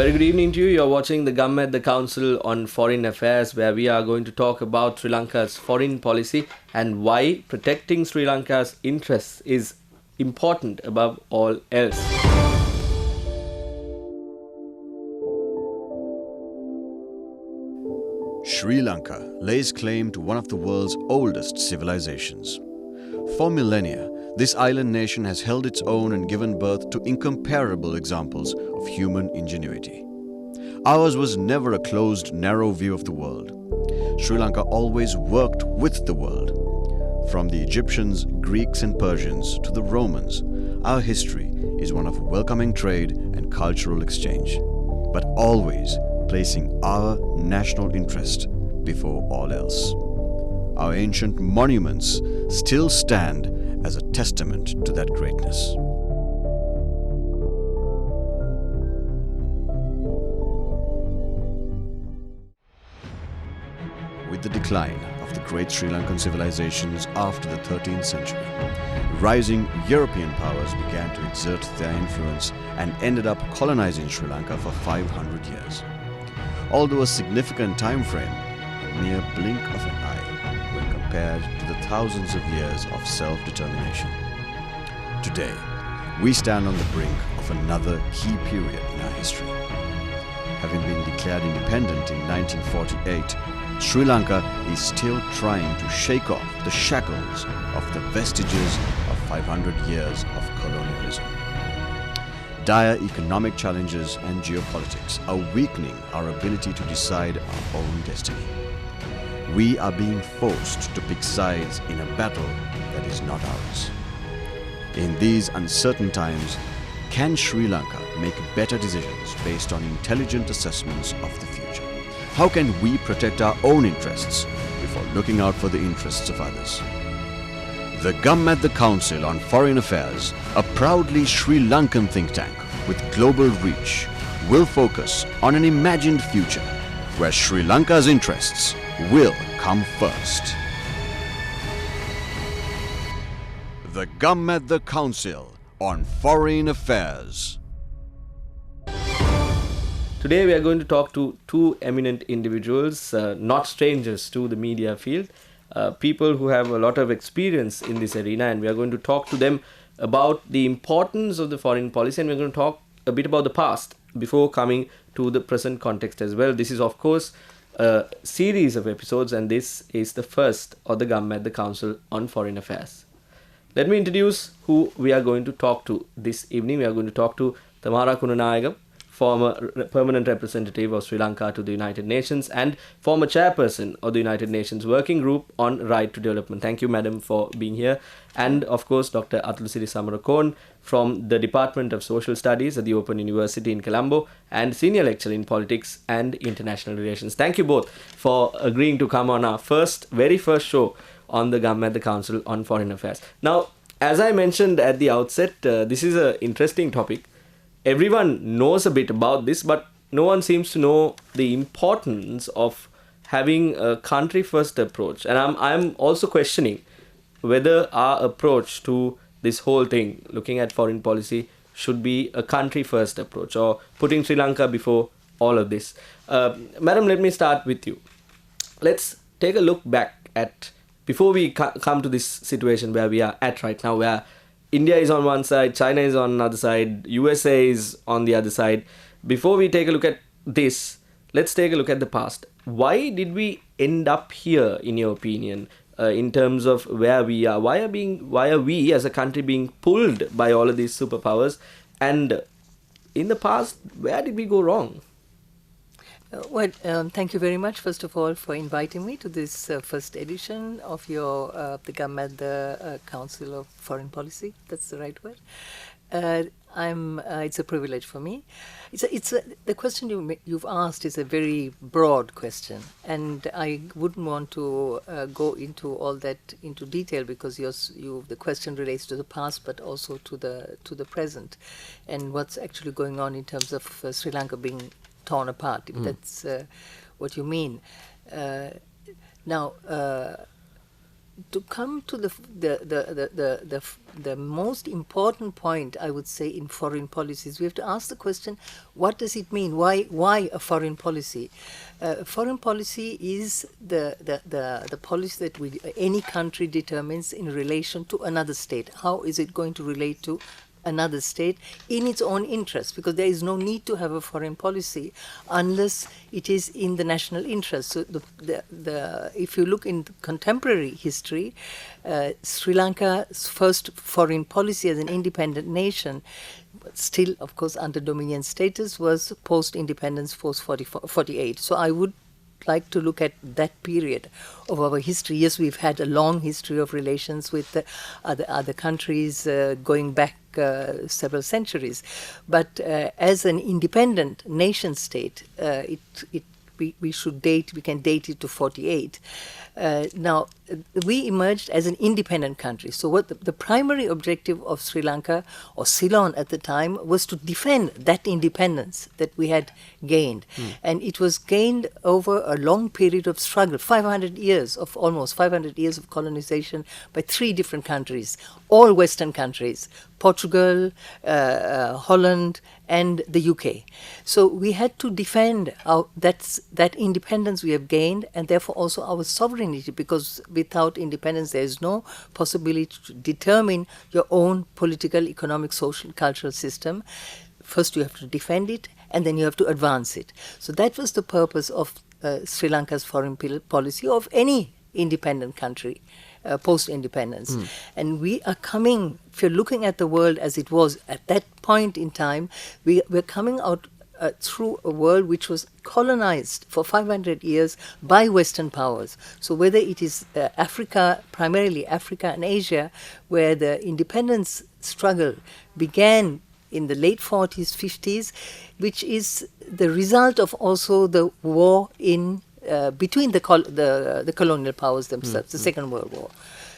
very good evening to you. You're watching the Government, the Council on Foreign Affairs, where we are going to talk about Sri Lanka's foreign policy and why protecting Sri Lanka's interests is important above all else. Sri Lanka lays claim to one of the world's oldest civilizations. For millennia, this island nation has held its own and given birth to incomparable examples of human ingenuity. Ours was never a closed, narrow view of the world. Sri Lanka always worked with the world. From the Egyptians, Greeks and Persians to the Romans, our history is one of welcoming trade and cultural exchange, but always placing our national interest before all else. Our ancient monuments still stand as a testament to that greatness. With the decline of the great Sri Lankan civilizations after the 13th century, rising European powers began to exert their influence and ended up colonizing Sri Lanka for 500 years. Although a significant time frame, a mere blink of an eye when compared to the thousands of years of self-determination. Today, we stand on the brink of another key period in our history. Having been declared independent in 1948, Sri Lanka is still trying to shake off the shackles of the vestiges of 500 years of colonialism. Dire economic challenges and geopolitics are weakening our ability to decide our own destiny. We are being forced to pick sides in a battle that is not ours. In these uncertain times, can Sri Lanka make better decisions based on intelligent assessments of the future? How can we protect our own interests before looking out for the interests of others? The Government, the Council on Foreign Affairs, a proudly Sri Lankan think tank with global reach, will focus on an imagined future where Sri Lanka's interests will come first. The Government, the Council on Foreign Affairs. Today we are going to talk to two eminent individuals, not strangers to the media field, people who have a lot of experience in this arena, and we are going to talk to them about the importance of the foreign policy, and we're going to talk a bit about the past before coming to the present context as well. This is, of course, a series of episodes, and this is the first of the Government, the Council on Foreign Affairs. Let me introduce who we are going to talk to this evening. We are going to talk to Tamara Kunanayaga, former permanent representative of Sri Lanka to the United Nations and former chairperson of the United Nations Working Group on Right to Development. Thank you, madam, for being here. And of course, Dr. Atlusiri Samarakone from the Department of Social Studies at the Open University in Colombo and senior lecturer in politics and international relations. Thank you both for agreeing to come on our very first show on the Government, the Council on Foreign Affairs. Now, as I mentioned at the outset, this is an interesting topic. Everyone knows a bit about this, but no one seems to know the importance of having a country-first approach. And I'm also questioning whether our approach to this whole thing, looking at foreign policy, should be a country-first approach or putting Sri Lanka before all of this. Madam, let me start with you. Let's take a look back at, before we come to this situation where we are at right now, where India is on one side, China is on another side, USA is on the other side. Before we take a look at this, let's take a look at the past. Why did we end up here, in your opinion, in terms of where we are? Why are we as a country being pulled by all of these superpowers? And in the past, where did we go wrong? Thank you very much, first of all, for inviting me to this first edition of your the Government, the Council of Foreign Policy. That's the right word. It's a privilege for me. The question you've asked is a very broad question, and I wouldn't want to go into all that into detail because the question relates to the past, but also to the present, and what's actually going on in terms of Sri Lanka being torn apart, if that's what you mean. Now, to come to the most important point, I would say, in foreign policies, we have to ask the question: what does it mean? Why a foreign policy? Foreign policy is the policy that any country determines in relation to another state. How is it going to relate to another state in its own interest? Because there is no need to have a foreign policy unless it is in the national interest. So if you look in contemporary history, Sri Lanka's first foreign policy as an independent nation, still of course under dominion status, was post-independence, post-48. So I would like to look at that period of our history. Yes, we've had a long history of relations with the other countries going back several centuries, but as an independent nation state, we can date it to 48. Now, we emerged as an independent country. So what the primary objective of Sri Lanka, or Ceylon at the time, was to defend that independence that we had gained. And it was gained over a long period of struggle, almost 500 years of colonization by 3 different countries, all Western countries: Portugal, Holland, and the UK. So we had to defend that independence we have gained, and therefore also our sovereignty, because without independence there is no possibility to determine your own political, economic, social, cultural system. First you have to defend it, and then you have to advance it. So that was the purpose of Sri Lanka's foreign policy, of any independent country post-independence. And we are coming, if you're looking at the world as it was at that point in time, we're coming out through a world which was colonized for 500 years by Western powers. So whether it is Africa, primarily Africa and Asia, where the independence struggle began in the late 40s, 50s, which is the result of also the war between the colonial powers themselves, the Second World War.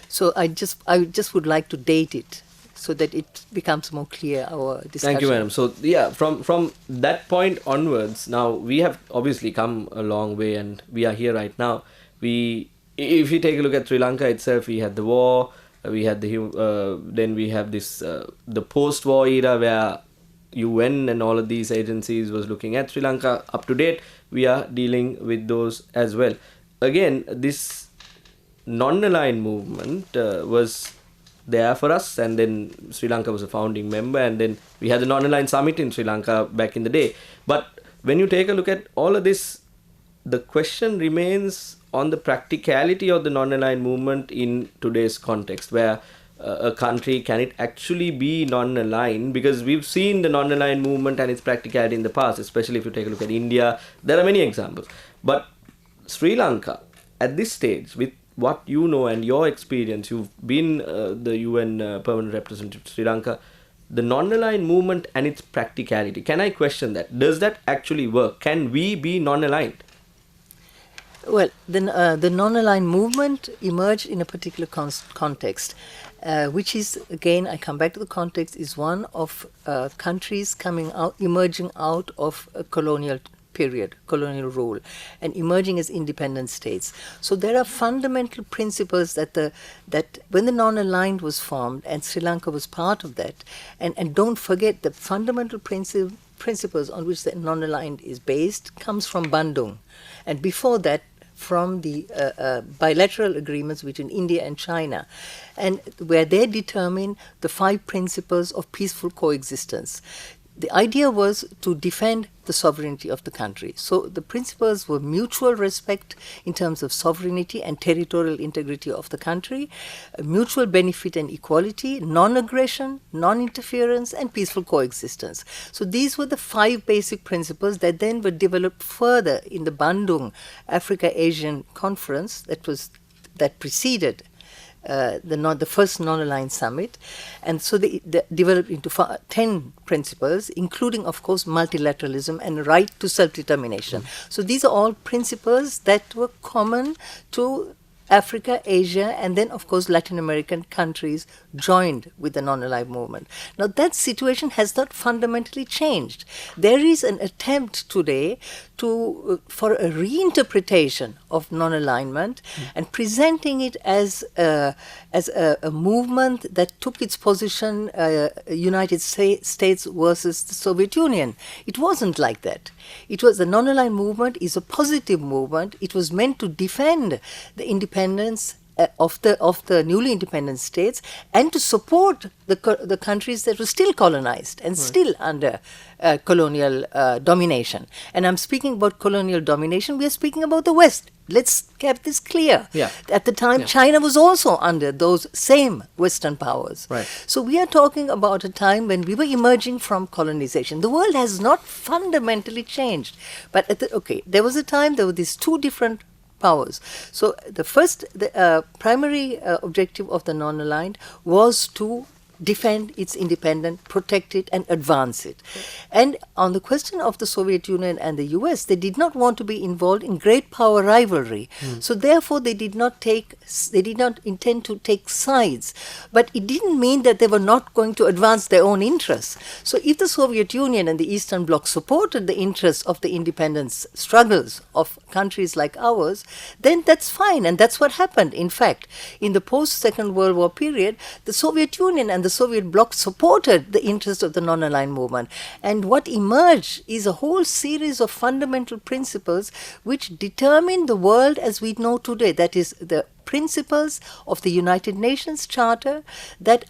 So I just would like to date it so that it becomes more clear, our discussion. Thank you, madam. So yeah, from that point onwards, now we have obviously come a long way, and we are here right now. If you take a look at Sri Lanka itself, we had the war, we had then we have this the post-war era where UN and all of these agencies was looking at Sri Lanka up to date. We are dealing with those as well. Again, this non-aligned movement was there for us, and then Sri Lanka was a founding member, and then we had the non-aligned summit in Sri Lanka back in the day. But when you take a look at all of this, the question remains on the practicality of the non-aligned movement in today's context, where a country, can it actually be non-aligned? Because we've seen the non-aligned movement and its practicality in the past, especially if you take a look at India. There are many examples. But Sri Lanka, at this stage, with what you know and your experience, you've been the UN permanent representative to Sri Lanka, the non-aligned movement and its practicality, can I question that? Does that actually work? Can we be non-aligned? Well, the non-aligned movement emerged in a particular context, which is, again, I come back to the context, is one of countries emerging out of a colonial period, colonial rule, and emerging as independent states. So there are fundamental principles that when the non-aligned was formed, and Sri Lanka was part of that, and don't forget the fundamental principles on which the non-aligned is based comes from Bandung, and before that from the bilateral agreements between India and China, and where they determine the 5 principles of peaceful coexistence. The idea was to defend the sovereignty of the country. So the principles were mutual respect in terms of sovereignty and territorial integrity of the country, mutual benefit and equality, non-aggression, non-interference, and peaceful coexistence. So these were the 5 basic principles that then were developed further in the Bandung Africa-Asian Conference that preceded the first non-aligned summit, and so they developed into 10 principles, including, of course, multilateralism and right to self-determination. So these are all principles that were common to Africa, Asia, and then, of course, Latin American countries joined with the non-aligned movement. Now, that situation has not fundamentally changed. There is an attempt today for a reinterpretation of non-alignment and presenting it as a movement that took its position United States versus the Soviet Union. It wasn't like that. It was the non-aligned movement is a positive movement. It was meant to defend the independence of the newly independent states and to support the countries that were still colonized and still under colonial domination. And I'm speaking about colonial domination. We are speaking about the West. Let's get this clear. Yeah. At the time, China was also under those same Western powers. Right. So we are talking about a time when we were emerging from colonization. The world has not fundamentally changed. But there was a time there were these two different powers. So the primary objective of the non-aligned was to defend its independence, protect it, and advance it. And on the question of the Soviet Union and the US, they did not want to be involved in great power rivalry. So therefore, they did not intend to take sides. But it didn't mean that they were not going to advance their own interests. So if the Soviet Union and the Eastern Bloc supported the interests of the independence struggles of countries like ours, then that's fine. And that's what happened. In fact, in the post-Second World War period, the Soviet Union and the Soviet bloc supported the interests of the non-aligned movement. And what emerged is a whole series of fundamental principles which determine the world as we know today. That is, the principles of the United Nations Charter that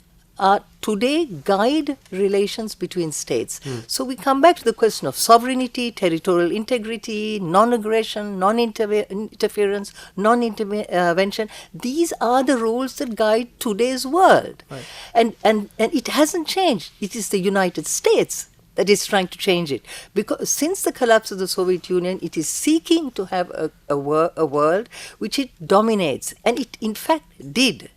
today guide relations between states. So we come back to the question of sovereignty, territorial integrity, non-aggression, non-interference, non-intervention. These are the rules that guide today's world. Right. And it hasn't changed. It is the United States that is trying to change it. Because since the collapse of the Soviet Union, it is seeking to have a world which it dominates. And it, in fact, did.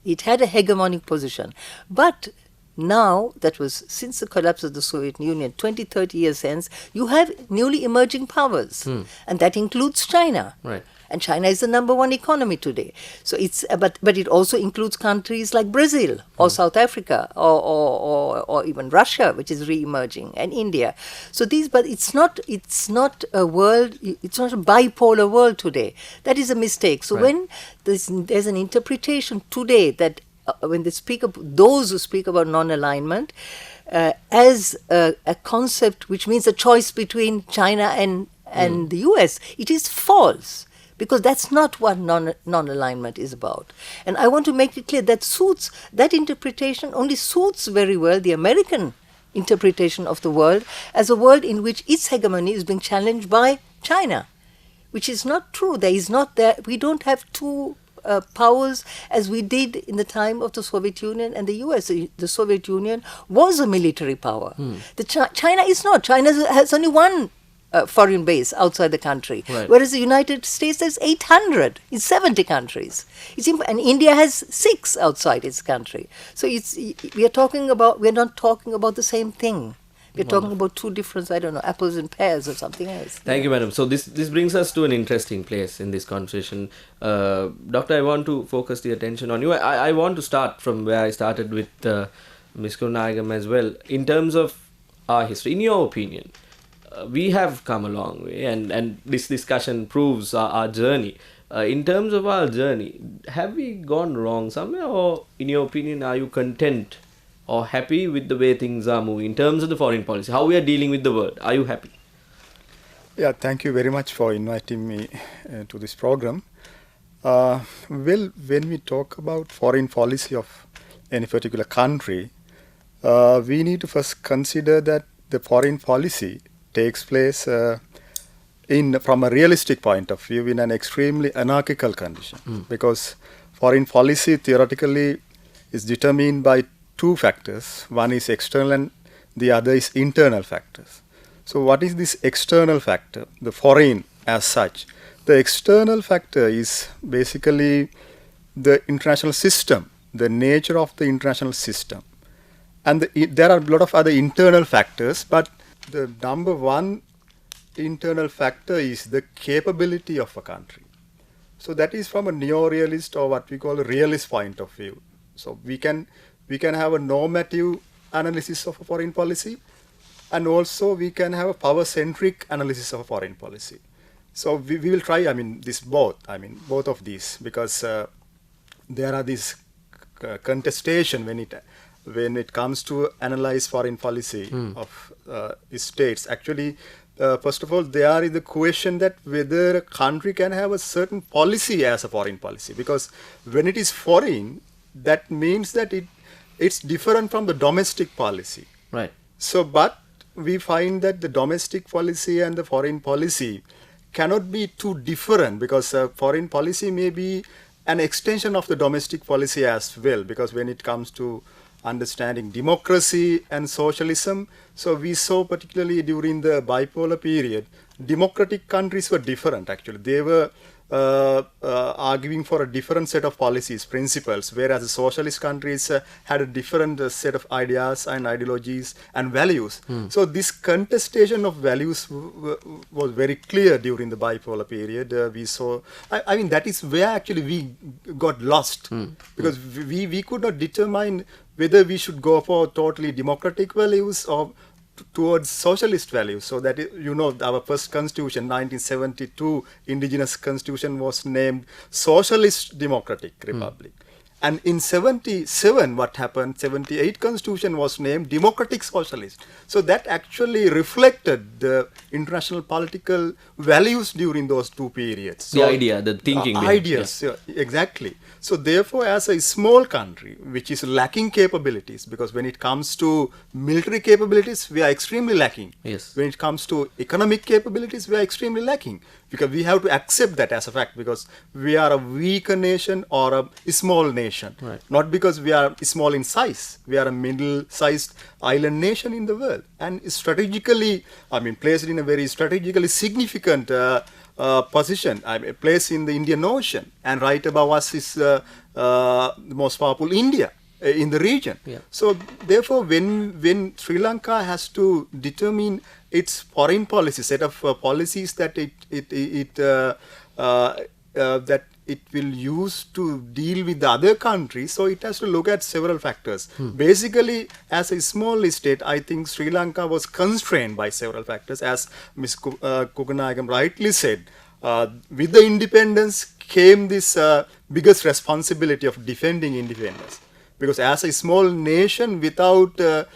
It had a hegemonic position. But now, that was since the collapse of the Soviet Union, 20, 30 years hence, you have newly emerging powers. And that includes China. Right. And China is the number one economy today. So it's but it also includes countries like Brazil or South Africa or even Russia, which is re-emerging, and India. So but it's not a world. It's not a bipolar world today. That is a mistake. So when there's an interpretation today that when they those who speak about non-alignment as a concept which means a choice between China and the US, it is false. Because that's not what non-alignment is about. And I want to make it clear that interpretation only suits very well the American interpretation of the world as a world in which its hegemony is being challenged by China, which is not true. We don't have two powers as we did in the time of the Soviet Union and the US. The Soviet Union was a military power. China is not. China has only one foreign base outside the country, whereas the United States there's 800 in 70 countries. And India has 6 outside its country. So we're not talking about the same thing. We're talking about two different, apples and pears or something else. Thank you, madam. So this brings us to an interesting place in this conversation. Doctor, I want to focus the attention on you. I want to start from where I started with Ms. Kurunagam as well. In terms of our history, in your opinion, we have come a long way, and this discussion proves our journey. In terms of our journey, have we gone wrong somewhere, or in your opinion, are you content or happy with the way things are moving in terms of the foreign policy, how we are dealing with the world? Are you happy? Yeah, thank you very much for inviting me to this program. Well, when we talk about foreign policy of any particular country, we need to first consider that the foreign policy takes place from a realistic point of view in an extremely anarchical condition, because foreign policy theoretically is determined by two factors. One is external and the other is internal factors. So what is this external factor, the foreign as such? The external factor is basically the international system, the nature of the international system. And there are a lot of other internal factors, but the number one internal factor is the capability of a country. So that is from a neo-realist or what we call a realist point of view. So we can have a normative analysis of a foreign policy, and also we can have a power-centric analysis of a foreign policy. So we will try, both of these, because there are these contestation when it comes to analyze foreign policy of states. Actually, first of all, there is the question that whether a country can have a certain policy as a foreign policy, because when it is foreign, that means that it's different from the domestic policy. Right. So, but we find that the domestic policy and the foreign policy cannot be too different, because foreign policy may be an extension of the domestic policy as well, because when it comes to understanding democracy and socialism, so we saw particularly during the bipolar period, democratic countries were different actually. They were arguing for a different set of policies, principles, whereas the socialist countries had a different set of ideas and ideologies and values. So this contestation of values was very clear during the bipolar period. We saw, that is where actually we got lost, because we could not determine whether we should go for totally democratic values or towards socialist values. So that, our first constitution, 1972 indigenous constitution, was named Socialist Democratic Republic. And in 77, what happened, 78 constitution was named Democratic Socialist. So that actually reflected the international political values during those two periods. So, the idea, the thinking. Ideas, yeah, exactly. So therefore, as a small country, which is lacking capabilities, because when it comes to military capabilities, we are extremely lacking. Yes. When it comes to economic capabilities, we are extremely lacking. Because we have to accept that as a fact, because we are a weaker nation or a small nation. Right. Not because we are small in size. We are a middle-sized island nation in the world. And strategically, placed in a very strategically significant position, placed in the Indian Ocean. And right above us is the most powerful India in the region. Yeah. So therefore, when Sri Lanka has to determine its foreign policy, set of policies that that it will use to deal with the other countries, so it has to look at several factors. Basically, as a small state, I think Sri Lanka was constrained by several factors, as Ms. Kuganagam rightly said. With the independence came this biggest responsibility of defending independence. Because as a small nation without a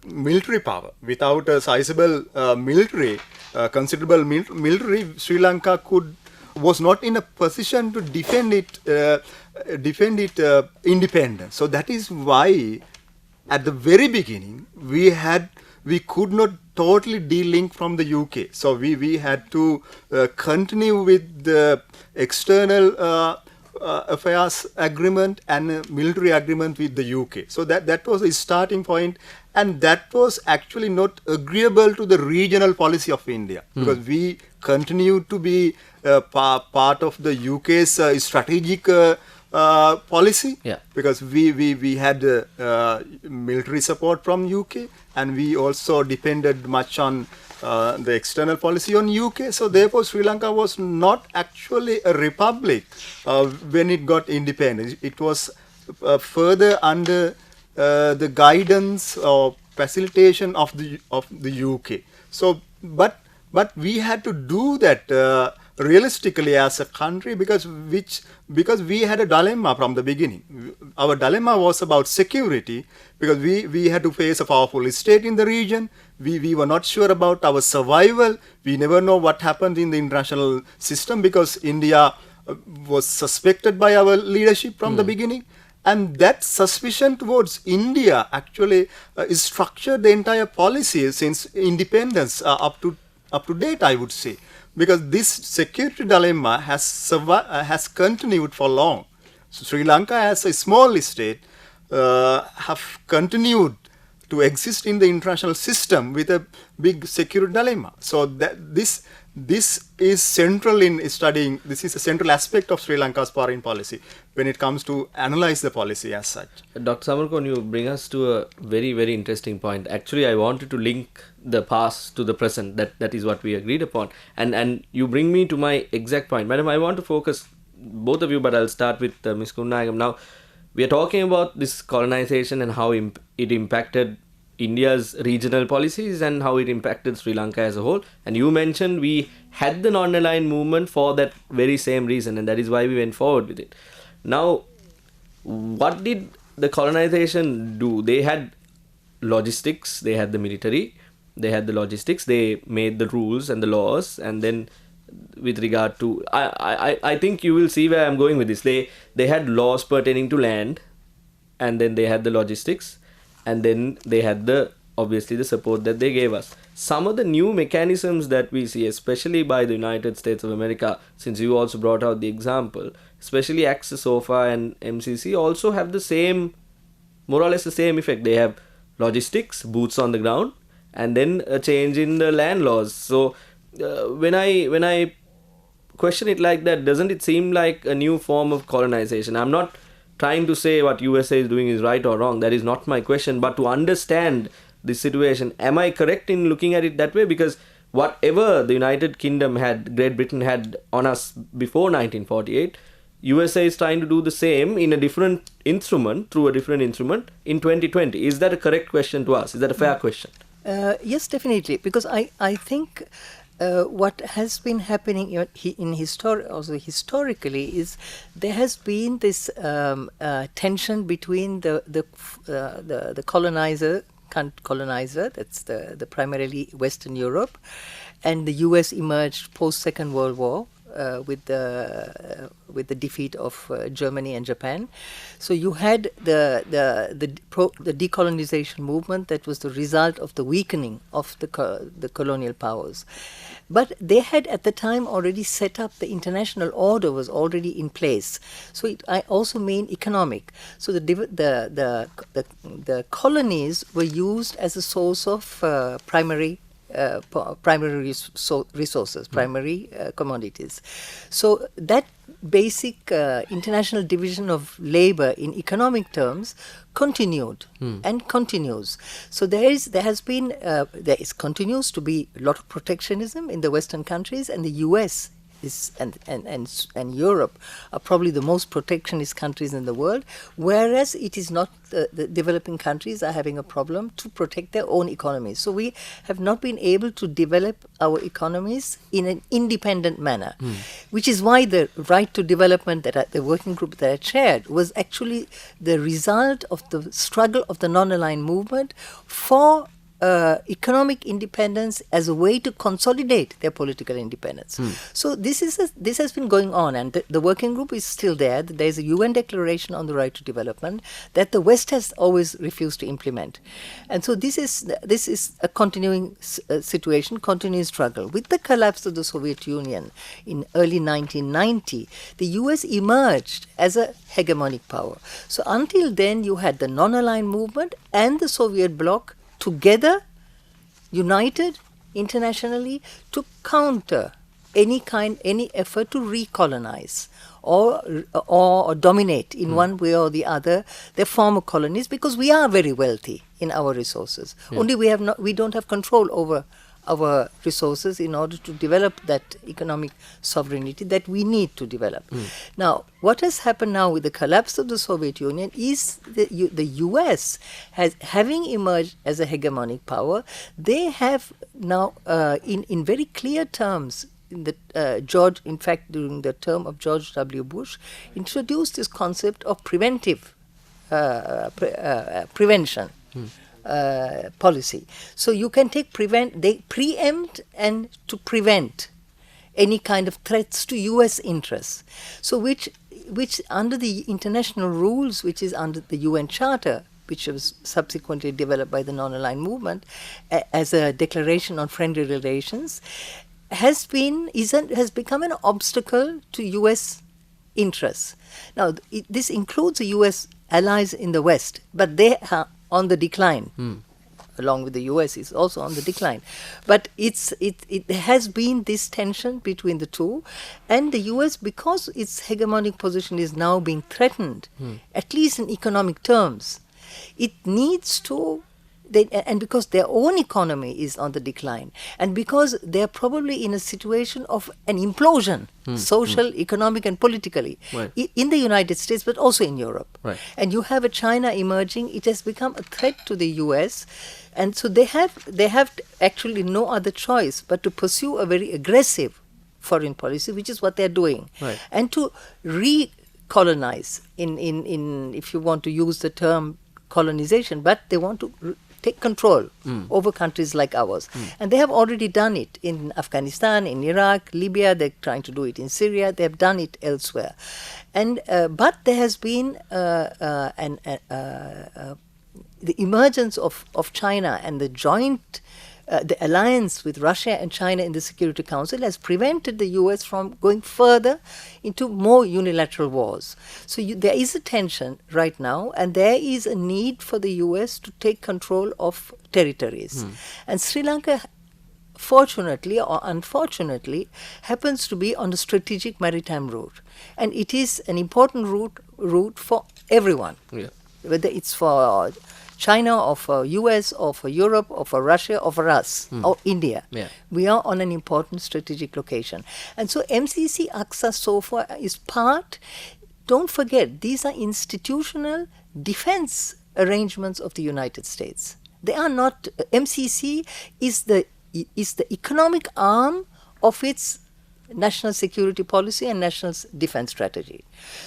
military power, without a sizable considerable military, Sri Lanka was not in a position to defend its independence. So that is why, at the very beginning, we could not totally de-link from the UK. So we had to continue with the external affairs agreement and a military agreement with the UK. So that was a starting point, and that was actually not agreeable to the regional policy of India, because we continued to be part of the UK's strategic policy, because we had military support from UK, and we also depended much on the external policy on UK. So therefore, Sri Lanka was not actually a republic when it got independence. It was further under the guidance or facilitation of the UK. So, but we had to do that realistically as a country, because we had a dilemma from the beginning. Our dilemma was about security, because we had to face a powerful state in the region. We were not sure about our survival. We never know what happened in the international system, because India was suspected by our leadership from the beginning. And that suspicion towards India actually structured the entire policy since independence up to date, I would say. Because this security dilemma has continued for long. So Sri Lanka, as a small state, have continued to exist in the international system with a big security dilemma. So that this this is central in studying, this is a central aspect of Sri Lanka's foreign policy when it comes to analyze the policy as such. Dr. Samarkon, you bring us to a very, very interesting point. Actually, I wanted to link the past to the present. That is what we agreed upon. And you bring me to my exact point. Madam, I want to focus both of you, but I'll start with Ms. Kunnayagam. Now, we are talking about this colonization and how it impacted India's regional policies and how it impacted Sri Lanka as a whole. And you mentioned we had the non-aligned movement for that very same reason, and that is why we went forward with it. Now, what did the colonization do? They had logistics, they had the military, they had the logistics, they made the rules and the laws, and then with regard to, I think you will see where I'm going with this. They had laws pertaining to land, and then they had the logistics, and then they had obviously the support that they gave us. Some of the new mechanisms that we see, especially by the United States of America, since you also brought out the example, especially Access SOFA and MCC also have the same, more or less the same effect. They have logistics, boots on the ground, and then a change in the land laws. So when I question it like that, doesn't it seem like a new form of colonization? I'm not trying to say what USA is doing is right or wrong. That is not my question. But to understand this situation, am I correct in looking at it that way? Because whatever the United Kingdom had, Great Britain had on us before 1948, USA is trying to do the same in a different instrument, through a different instrument in 2020. Is that a correct question to ask? Is that a fair question? Yes, definitely. Because I think what has been happening historically is there has been this tension between the colonizer, that's the primarily Western Europe, and the US emerged post Second World War with the defeat of Germany and Japan. So you had the decolonization movement that was the result of the weakening of the colonial powers. But they had at the time already set up, the international order was already in place. So I also mean economic. So the colonies were used as a source of primary resources, primary commodities. So that basic international division of labor in economic terms continued and continues. So there continues to be a lot of protectionism in the Western countries, and the US and Europe are probably the most protectionist countries in the world, whereas it is not the developing countries are having a problem to protect their own economies. So we have not been able to develop our economies in an independent manner, which is why the right to development that the working group that I chaired was actually the result of the struggle of the non-aligned movement for economic independence as a way to consolidate their political independence. So this has been going on, and the working group is still there. There is a UN declaration on the right to development that the West has always refused to implement, and so this is a continuing situation, continuing struggle. With the collapse of the Soviet Union in early 1990, the US emerged as a hegemonic power. So until then, you had the non-aligned movement and the Soviet bloc together, united internationally to counter any effort to recolonize or dominate in one way or the other their former colonies, because we are very wealthy in our resources. Only we don't have control over our resources in order to develop that economic sovereignty that we need to develop. Now, what has happened now with the collapse of the Soviet Union is the US having emerged as a hegemonic power. They have now, in very clear terms, during the term of George W. Bush, introduced this concept of preventive prevention. Policy. So you can they preempt and to prevent any kind of threats to US interests. So which under the international rules, which is under the UN Charter, which was subsequently developed by the non-aligned movement as a declaration on friendly relations, has become an obstacle to US interests. Now, this includes the US allies in the West, but they are on the decline. along with the US, is also on the decline. But it has been this tension between the two, and the US, because its hegemonic position is now being threatened, at least in economic terms, it needs to. And because their own economy is on the decline, and because they're probably in a situation of an implosion, social, economic, and politically, Right. in the United States, but also in Europe. Right. And you have a China emerging. It has become a threat to the US, and so they have actually no other choice but to pursue a very aggressive foreign policy, which is what they're doing, Right. and to recolonize in if you want to use the term colonization, but they want to take control over countries like ours. And they have already done it in Afghanistan, in Iraq, Libya. They're trying to do it in Syria. They have done it elsewhere. And but there has been the emergence of China and the joint the alliance with Russia and China in the Security Council has prevented the US from going further into more unilateral wars. So there is a tension right now, and there is a need for the US to take control of territories. And Sri Lanka, fortunately or unfortunately, happens to be on the strategic maritime route. And it is an important route for everyone, Yeah. whether it's for China or for US or for Europe or for Russia or for us or India. Yeah. We are on an important strategic location. And so MCC Aqsa SOFA is part, don't forget, these are institutional defense arrangements of the United States. They are not, MCC is the economic arm of its national security policy and national defense strategy.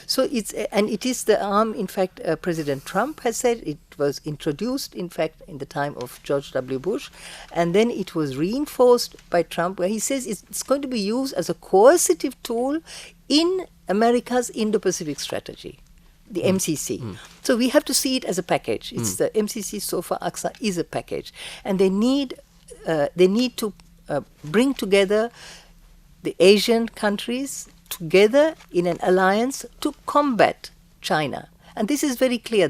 So it is the arm, in fact, President Trump has said it was introduced, in fact, in the time of George W. Bush, and then it was reinforced by Trump, where he says it's going to be used as a coercive tool in America's Indo-Pacific strategy, the MCC. So we have to see it as a package. It's the MCC SOFA Aqsa is a package, and they need to bring together the Asian countries together in an alliance to combat China. And this is very clear.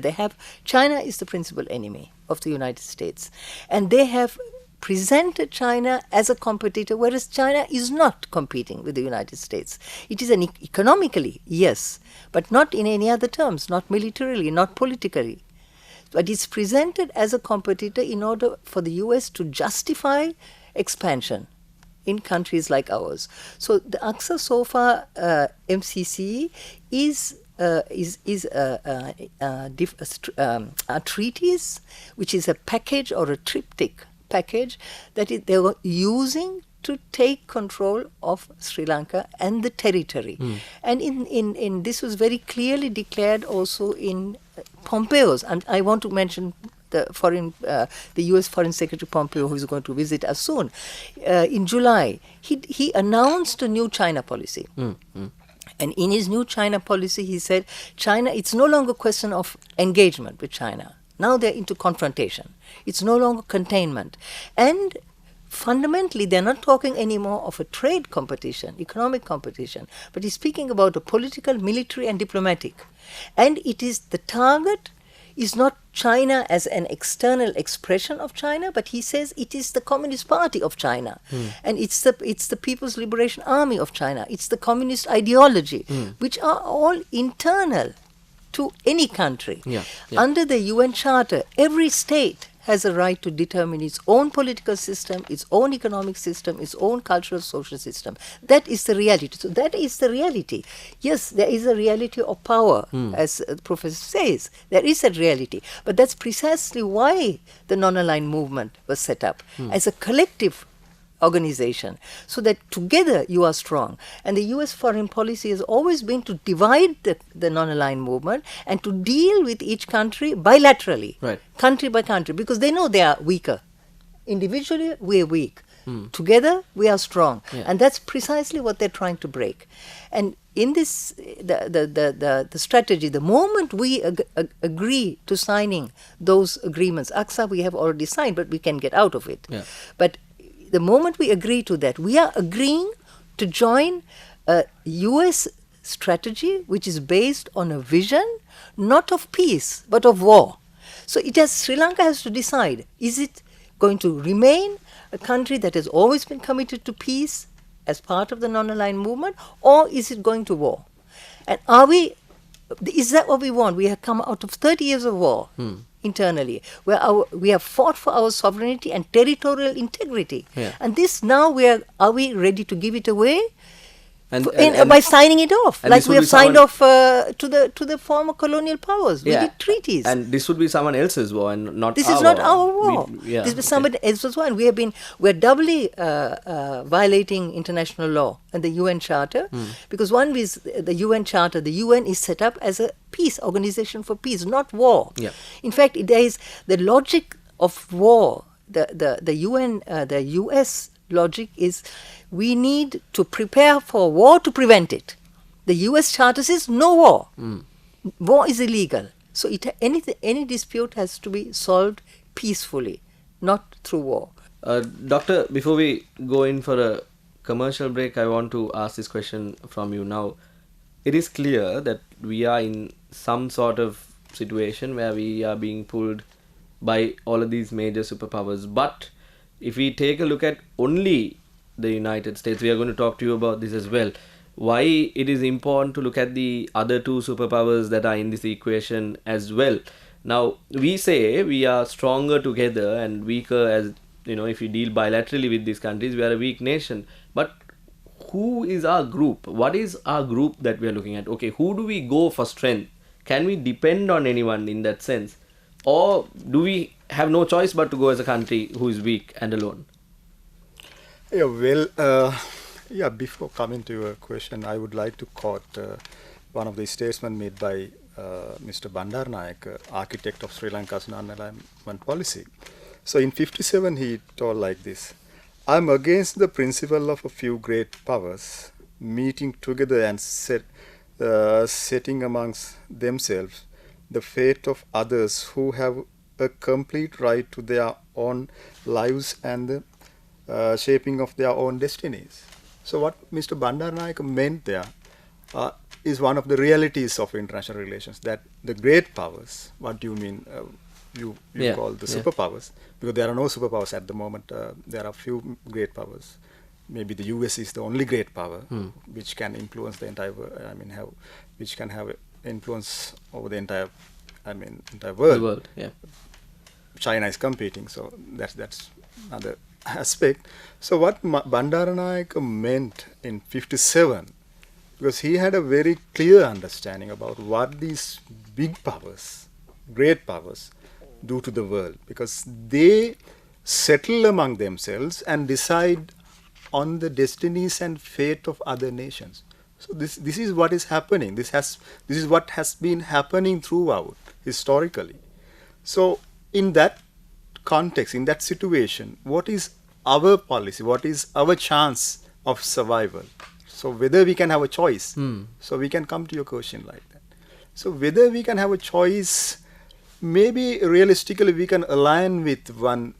China is the principal enemy of the United States. And they have presented China as a competitor, whereas China is not competing with the United States. It is economically, yes, but not in any other terms, not militarily, not politically. But it's presented as a competitor in order for the US to justify expansion in countries like ours. So the Aqsa SOFA MCC is a treaties, which is a package or a triptych package that they were using to take control of Sri Lanka and the territory. And in this was very clearly declared also in Pompeo's, and I want to mention the U.S. Foreign Secretary Pompeo, who is going to visit us soon, in July, he announced a new China policy. And in his new China policy, he said, China, it's no longer a question of engagement with China. Now they're into confrontation. It's no longer containment. And fundamentally, they're not talking anymore of a trade competition, economic competition, but he's speaking about a political, military, and diplomatic. And it is the target is not China as an external expression of China, but he says it is the Communist Party of China, and it's the People's Liberation Army of China, it's the communist ideology, which are all internal to any country. Yeah. Under the UN Charter, every state has a right to determine its own political system, its own economic system, its own cultural social system. That is the reality. So that is the reality. Yes, there is a reality of power, as the professor says. There is a reality. But that's precisely why the non-aligned movement was set up, as a collective organization, so that together you are strong. And the US foreign policy has always been to divide the non-aligned movement and to deal with each country bilaterally, Right. country by country, because they know they are weaker. Individually, we are weak. Together, we are strong. Yeah. And that's precisely what they're trying to break. And in this, the strategy, the moment we agree to signing those agreements, Aqsa we have already signed, but we can get out of it. Yeah. But the moment we agree to that, we are agreeing to join a US strategy which is based on a vision not of peace but of war. So Sri Lanka has to decide, is it going to remain a country that has always been committed to peace as part of the non-aligned movement, or is it going to war? And is that what we want? We have come out of 30 years of war internally, where we have fought for our sovereignty and territorial integrity. Yeah. And this now, are we ready to give it away? And By signing it off, and like this we would have be signed someone- off to the former colonial powers. We did treaties. And this would be someone else's war and not This our is not war. our war. Yeah, This is okay. somebody else's war, and we're doubly violating international law and the UN Charter, because one is the UN Charter. The UN is set up as a peace organization for peace, not war. Yeah. In fact, there is the logic of war. The UN, the US logic is we need to prepare for war to prevent it. The US Charter says no war. War is illegal. So any dispute has to be solved peacefully, not through war. Doctor, before we go in for a commercial break, I want to ask this question from you now. It is clear that we are in some sort of situation where we are being pulled by all of these major superpowers. But if we take a look at only the United States, we are going to talk to you about this as well. Why it is important to look at the other two superpowers that are in this equation as well. Now, we say we are stronger together and weaker as, if you deal bilaterally with these countries, we are a weak nation. But who is our group? What is our group that we are looking at? Okay, who do we go for strength? Can we depend on anyone in that sense? Or do we have no choice but to go as a country who is weak and alone? Yeah, well, before coming to your question, I would like to quote one of the statements made by Mr. Bandaranaike, architect of Sri Lanka's non-alignment policy. So in 1957, he told like this: "I'm against the principle of a few great powers meeting together and setting amongst themselves the fate of others who have a complete right to their own lives and the shaping of their own destinies." So what Mr. Bandaranaike meant there is one of the realities of international relations, that the great powers, what do you mean, you call the superpowers, because there are no superpowers at the moment. There are few great powers. Maybe the US is the only great power which can influence the entire world, which can have influence over the entire world. The world, yeah. China is competing, so that's another aspect. So what Bandaranaike meant in 1957, because he had a very clear understanding about what these big powers, great powers, do to the world, because they settle among themselves and decide on the destinies and fate of other nations. So this is what is happening. This is what has been happening throughout historically. So in that context, in that situation, what is our policy? What is our chance of survival? So whether we can have a choice. So we can come to your question like that. So whether we can have a choice, maybe realistically we can align with one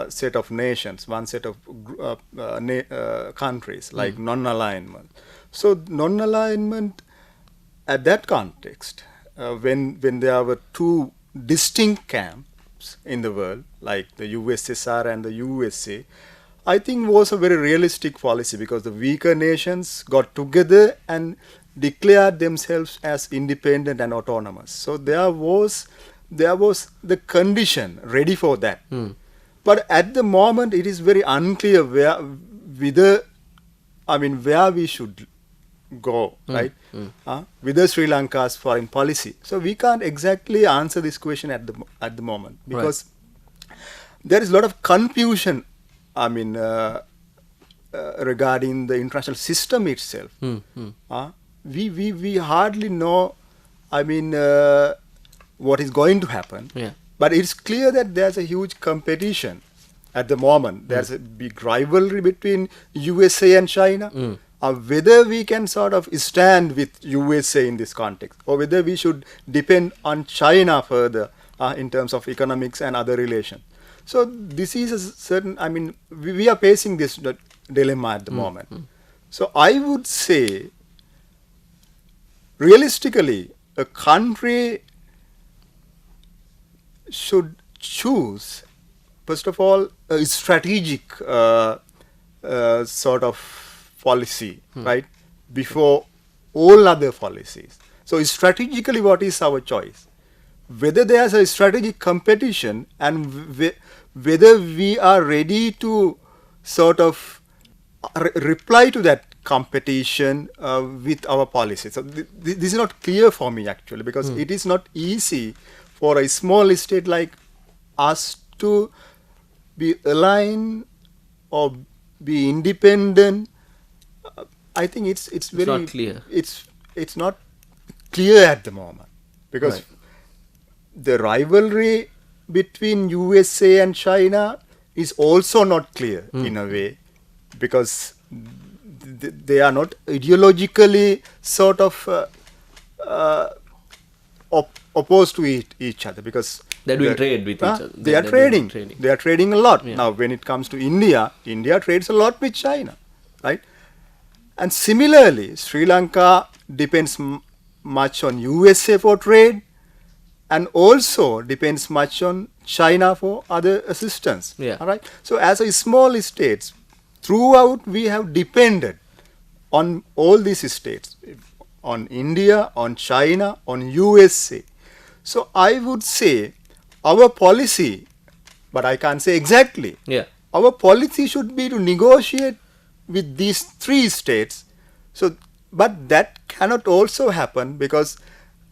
set of nations, one set of countries, like non-alignment. So non-alignment at that context, when there were two distinct camps in the world, like the USSR and the USA, I think was a very realistic policy, because the weaker nations got together and declared themselves as independent and autonomous. So there was the condition ready for that. But at the moment, it is very unclear where we should go, right? With the Sri Lanka's foreign policy. So we can't exactly answer this question at the moment, because there is a lot of confusion, regarding the international system itself. We hardly know, what is going to happen. Yeah. But it's clear that there's a huge competition at the moment. There's a big rivalry between USA and China. Whether we can sort of stand with USA in this context, or whether we should depend on China further in terms of economics and other relations. So this is a certain, we are facing this dilemma at the moment. So I would say, realistically, a country should choose first of all, a strategic sort of policy, right, before all other policies. So strategically, what is our choice? Whether there's a strategic competition and whether we are ready to sort of reply to that competition with our policy. So this is not clear for me actually, because it is not easy for a small state like us to be aligned or be independent. I think it's very not clear. It's not clear at the moment, because the rivalry between USA and China is also not clear in a way, because they are not ideologically sort of opposed to each other, because they're doing trade with each other. They are trading. They are trading a lot. Now, when it comes to India, India trades a lot with China, right? And similarly, Sri Lanka depends much on USA for trade, and also depends much on China for other assistance. All right. So, as a small states, throughout we have depended on all these states, on India, on China, on USA. So, I would say our policy, but I can't say exactly. Our policy should be to negotiate with these three states. So, but that cannot also happen, because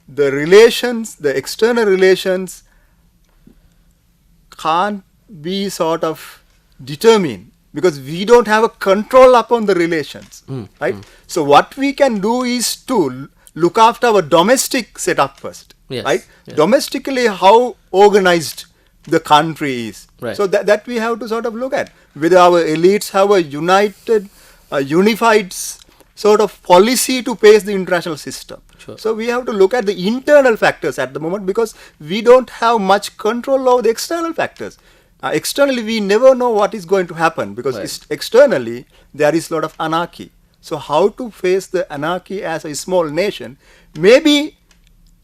the relations, the external relations, can't be sort of determined, because we don't have a control upon the relations, right? So what we can do is to look after our domestic setup first, right? Domestically, how organized the country is. So that we have to sort of look at, whether our elites have a unified sort of policy to pace the international system. So we have to look at the internal factors at the moment, because we don't have much control over the external factors. Externally, we never know what is going to happen, because externally there is a lot of anarchy. So how to face the anarchy as a small nation? Maybe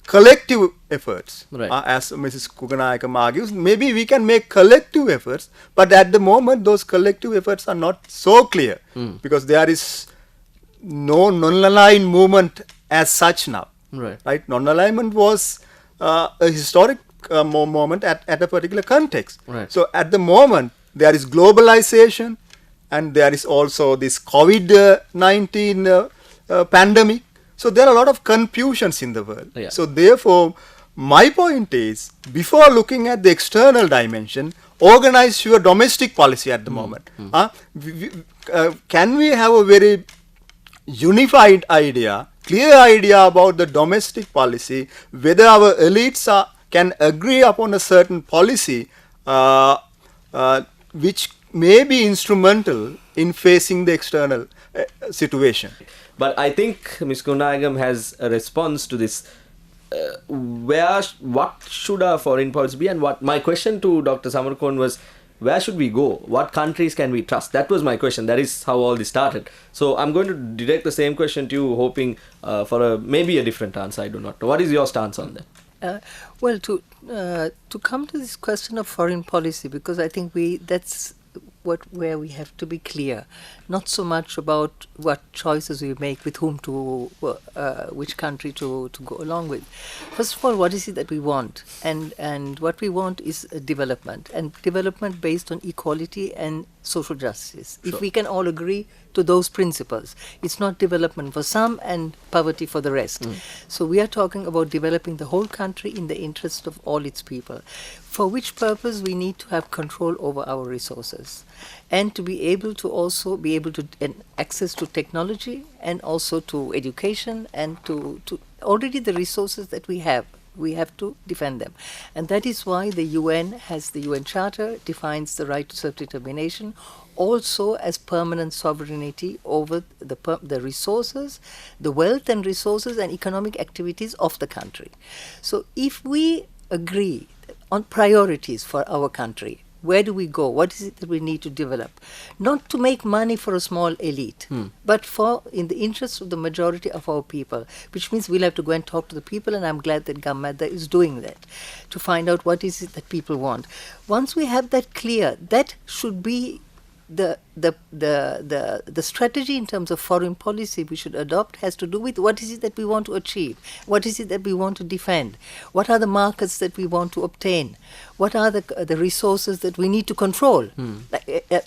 collective efforts, as Mrs. Kuganayakam argues, maybe we can make collective efforts, but at the moment those collective efforts are not so clear, because there is no non-aligned movement as such now. Right? Non-alignment was a historic moment at a particular context. So at the moment there is globalization, and there is also this COVID-19 pandemic. So there are a lot of confusions in the world. So therefore, my point is, before looking at the external dimension, organize your domestic policy at the moment. Can we have a very unified idea, clear idea about the domestic policy, whether our elites can agree upon a certain policy which may be instrumental in facing the external situation. But I think Ms. Kuganayakam has a response to this. What should our foreign policy be? And what my question to Dr. Samarkand was, where should we go? What countries can we trust? That was my question. That is how all this started. So I'm going to direct the same question to you, hoping for maybe a different answer. I do not know. What is your stance on that? Well, to come to this question of foreign policy, because I think that's where we have to be clear, not so much about what choices we make, with whom which country to go along with. First of all, what is it that we want? And what we want is development, and development based on equality and social justice. If we can all agree to those principles, it's not development for some and poverty for the rest. So we are talking about developing the whole country in the interest of all its people, for which purpose we need to have control over our resources, and to be able to also be able to access to technology, and also to education, and to already the resources that we have to defend them. And that is why the UN has the UN Charter, defines the right to self-determination, also as permanent sovereignty over the resources, the wealth and resources and economic activities of the country. So if we agree on priorities for our country, Where do we go? What is it that we need to develop? Not to make money for a small elite, but for in the interest of the majority of our people, which means we'll have to go and talk to the people, and I'm glad that Gammadda is doing that, to find out what is it that people want. Once we have that clear, that should be the strategy in terms of foreign policy we should adopt has to do with what is it that we want to achieve, what is it that we want to defend, what are the markets that we want to obtain, what are the resources that we need to control.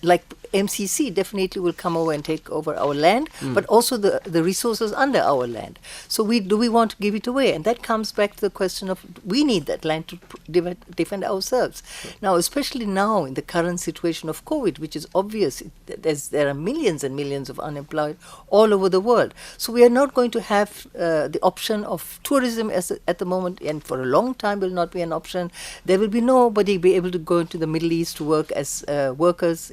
Like MCC definitely will come over and take over our land, but also the resources under our land. So do we want to give it away? And that comes back to the question of we need that land to defend ourselves. Now, especially now in the current situation of COVID, which is obvious, there are millions and millions of unemployed all over the world. So we are not going to have the option of tourism at the moment, and for a long time will not be an option. There will be nobody be able to go into the Middle East to work as workers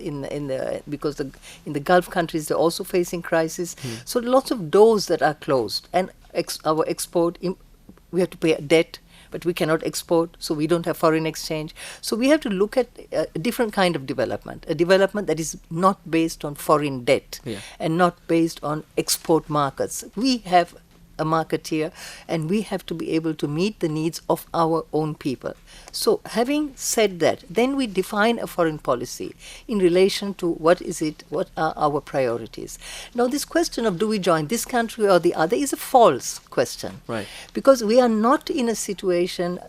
because in the Gulf countries they're also facing crisis. So lots of doors that are closed, and our export, we have to pay a debt, but we cannot export, so we don't have foreign exchange. So we have to look at a different kind of development, a development that is not based on foreign debt and not based on export markets. We have a market here, and we have to be able to meet the needs of our own people. So having said that, then we define a foreign policy in relation to what are our priorities. Now, this question of do we join this country or the other is a false question. Right. Because we are not in a situation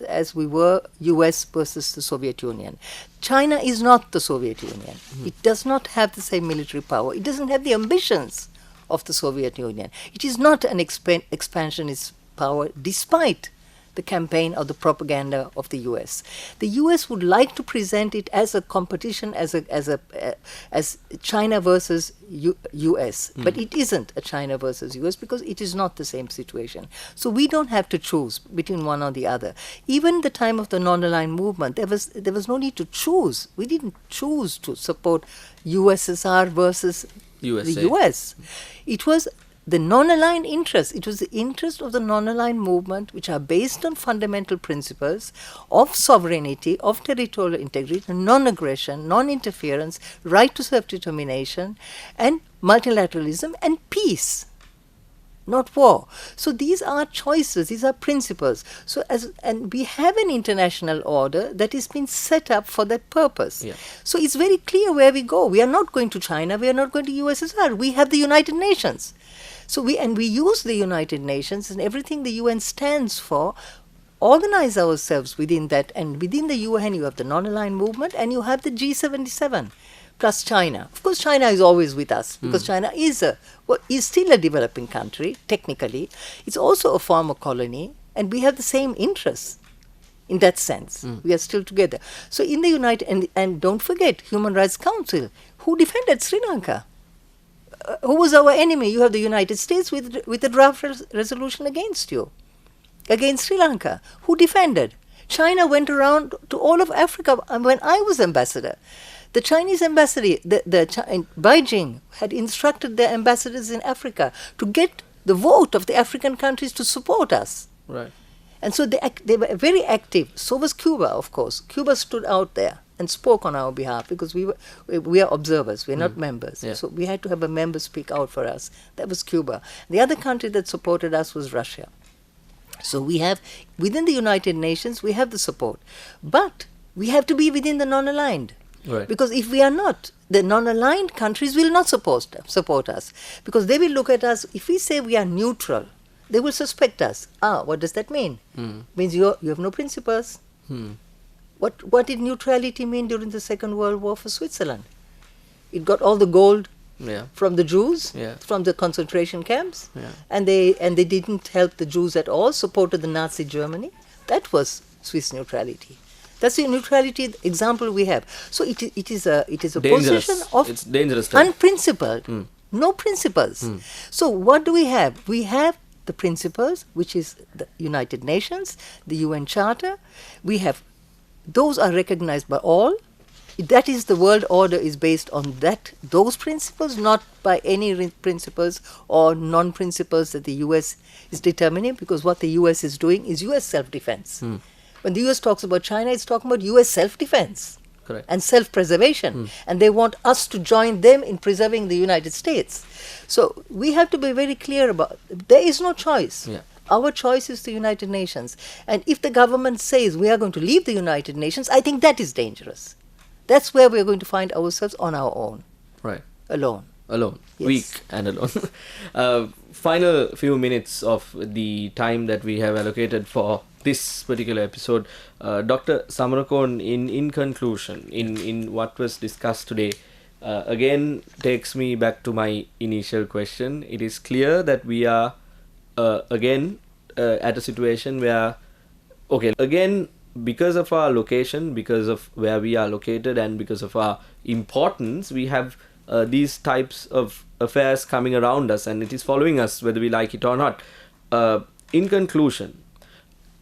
as we were US versus the Soviet Union. China is not the Soviet Union. It does not have the same military power. It doesn't have the ambitions of the Soviet Union. It is not an expansionist power, despite the campaign or the propaganda of the US. The US would like to present it as a competition, as China versus US, but it isn't a China versus US because it is not the same situation. So we don't have to choose between one or the other. Even the time of the non-aligned movement, there was no need to choose. We didn't choose to support USSR versus USA. The US. It was the non-aligned interest. It was the interest of the non-aligned movement, which are based on fundamental principles of sovereignty, of territorial integrity, non-aggression, non-interference, right to self-determination, and multilateralism and peace, not war. So these are choices, these are principles. So and we have an international order that has been set up for that purpose. Yeah. So it's very clear where we go. We are not going to China, we are not going to USSR. We have the United Nations. So we use the United Nations and everything the UN stands for, organize ourselves within that, and within the UN you have the non-aligned movement and you have the G77. Plus China. Of course, China is always with us because China is still a developing country, technically. It's also a former colony, and we have the same interests in that sense. We are still together. So in the United, and don't forget, Human Rights Council, who defended Sri Lanka? Who was our enemy? You have the United States with a draft resolution against you, against Sri Lanka. Who defended? China went around to all of Africa when I was ambassador. The Chinese ambassador, Beijing, had instructed their ambassadors in Africa to get the vote of the African countries to support us. Right. And so they were very active. So was Cuba, of course. Cuba stood out there and spoke on our behalf because we are observers, we're not members. Yeah. So we had to have a member speak out for us. That was Cuba. The other country that supported us was Russia. So we have, within the United Nations, we have the support. But we have to be within the non-aligned. Right. Because if we are not, the non-aligned countries will not support us. Because they will look at us, if we say we are neutral, they will suspect us. What does that mean? Means you have no principles. What did neutrality mean during the Second World War for Switzerland? It got all the gold from the Jews, from the concentration camps, and they didn't help the Jews at all, supported the Nazi Germany. That was Swiss neutrality. That's the neutrality example we have. So it is a Dangerous. position of It's dangerous stuff. unprincipled, no principles. So what do we have? We have the principles, which is the United Nations, the UN Charter. We have, those are recognized by all. That is, the world order is based on those principles, not by any principles or non-principles that the US is determining, because what the US is doing is US self-defense. When the US talks about China, it's talking about US self-defense. Correct. and self-preservation. And they want us to join them in preserving the United States. So we have to be very clear about, there is no choice. Yeah. Our choice is the United Nations. And if the government says we are going to leave the United Nations, I think that is dangerous. That's where we are going to find ourselves on our own, Right. alone. Alone. Yes. Weak and alone. Final few minutes of the time that we have allocated for this particular episode. Dr. Samarakon, in conclusion, in what was discussed today, again takes me back to my initial question. It is clear that we are again at a situation where, okay, again, because of our location, because of where we are located, and because of our importance, we have these types of affairs coming around us, and it is following us whether we like it or not. In conclusion,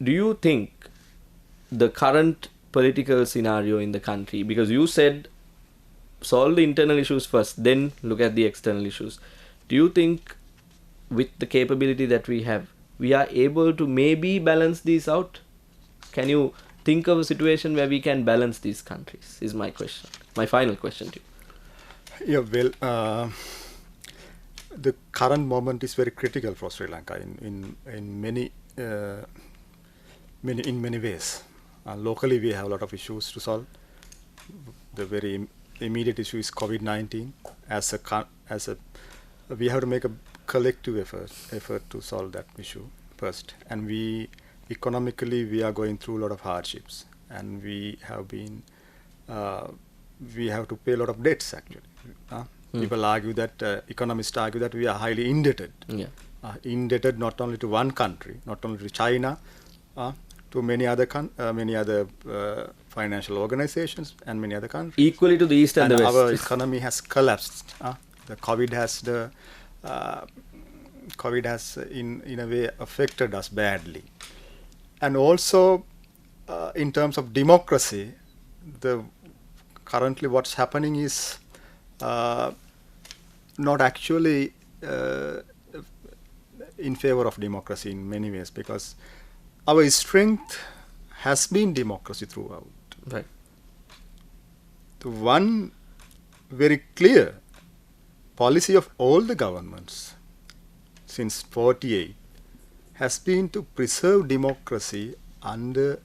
do you think the current political scenario in the country, because you said solve the internal issues first, then look at the external issues, do you think with the capability that we have, we are able to maybe balance these out? Can you think of a situation where we can balance these countries, is my question, my final question to you. Yeah, well, the current moment is very critical for Sri Lanka in many ways. Locally, we have a lot of issues to solve. The very immediate issue is COVID-19. We have to make a collective effort to solve that issue first. And economically, we are going through a lot of hardships, and we have to pay a lot of debts actually. People argue that, economists argue that we are highly indebted. Yeah. Indebted not only to one country, not only to China, to many other financial organizations and many other countries. Equally to the East and the West. Our economy has collapsed. The COVID has in a way affected us badly. And also in terms of democracy, currently what's happening is not actually in favor of democracy in many ways, because our strength has been democracy throughout. Right. The one very clear policy of all the governments since 1948 has been to preserve democracy under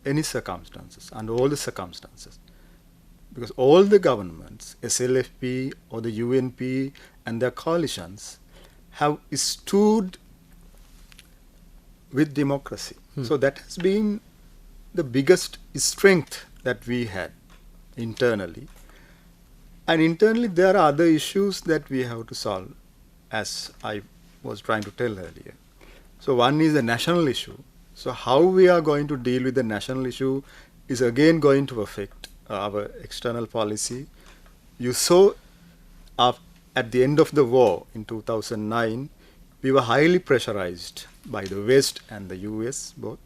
any circumstances, under all the circumstances. Because all the governments, SLFP or the UNP and their coalitions, have stood with democracy. So that has been the biggest strength that we had internally. And internally there are other issues that we have to solve, as I was trying to tell earlier. So one is the national issue. So how we are going to deal with the national issue is again going to affect our external policy. You saw at the end of the war in 2009, we were highly pressurized by the West and the US both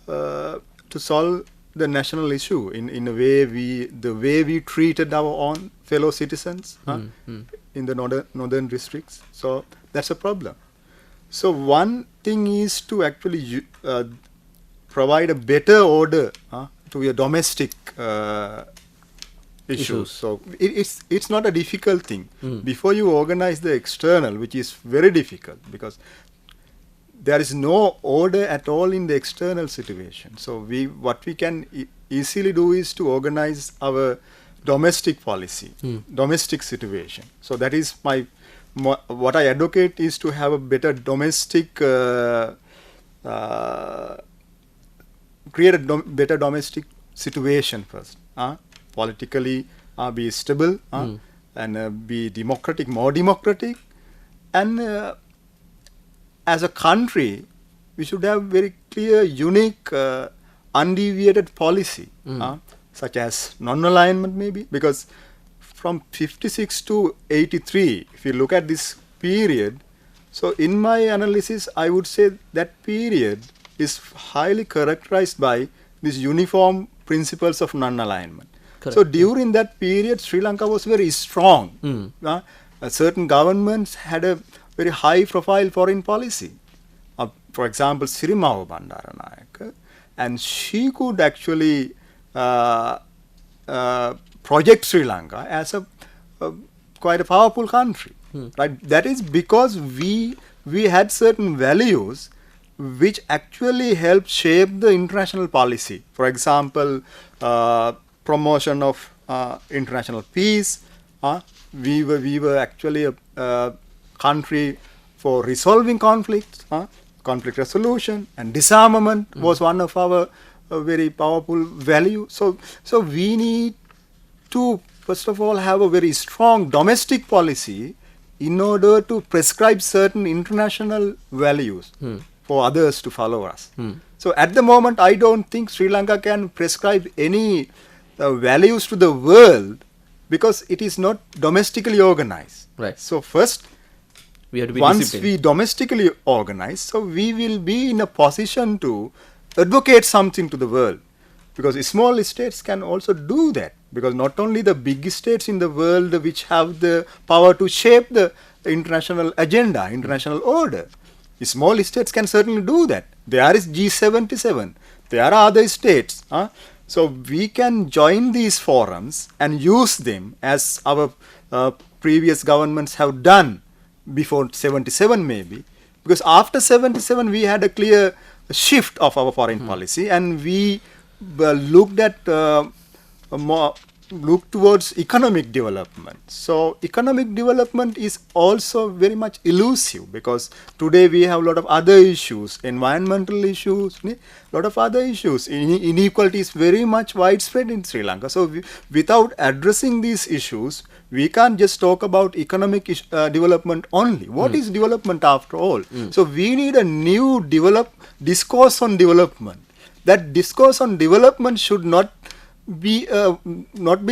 to solve the national issue in a way the way we treated our own fellow citizens in the northern districts. So that's a problem. So one thing is to actually provide a better order to your domestic issues. So it's not a difficult thing. Before you organize the external, which is very difficult because there is no order at all in the external situation. So what we can easily do is to organize our domestic policy, domestic situation. So that is what I advocate is to have a better domestic, create a better domestic situation first. Politically be stable and be democratic, more democratic. And as a country, we should have very clear, unique, undeviated policy, such as non-alignment maybe, because from 56 to 83, if you look at this period, so in my analysis, I would say that period is highly characterized by these uniform principles of non-alignment. So during that period, Sri Lanka was very strong. Certain governments had a very high-profile foreign policy. For example, Sirimao Bandaranayake, and she could actually project Sri Lanka as a quite a powerful country, right? That is because we had certain values which actually helped shape the international policy. For example, promotion of international peace. We were actually a country for resolving conflicts. Conflict resolution and disarmament was one of our very powerful value. So we need to first of all have a very strong domestic policy in order to prescribe certain international values for others to follow us. So at the moment, I don't think Sri Lanka can prescribe any values to the world because it is not domestically organized. Right. So first, we have to be once disciplined. we domestically organize, so we will be in a position to advocate something to the world. Because small states can also do that. Because not only the big states in the world which have the power to shape the international agenda, international order. Small states can certainly do that. There is G77. There are other states. So we can join these forums and use them as our previous governments have done before 77 maybe. Because after 77 we had a clear shift of our foreign policy and we looked at look towards economic development. So economic development is also very much elusive because today we have a lot of other issues, environmental issues, a lot of other issues. Inequality is very much widespread in Sri Lanka. So without addressing these issues, we can't just talk about economic development only. What is development after all? So we need a new discourse on development. That discourse on development should not be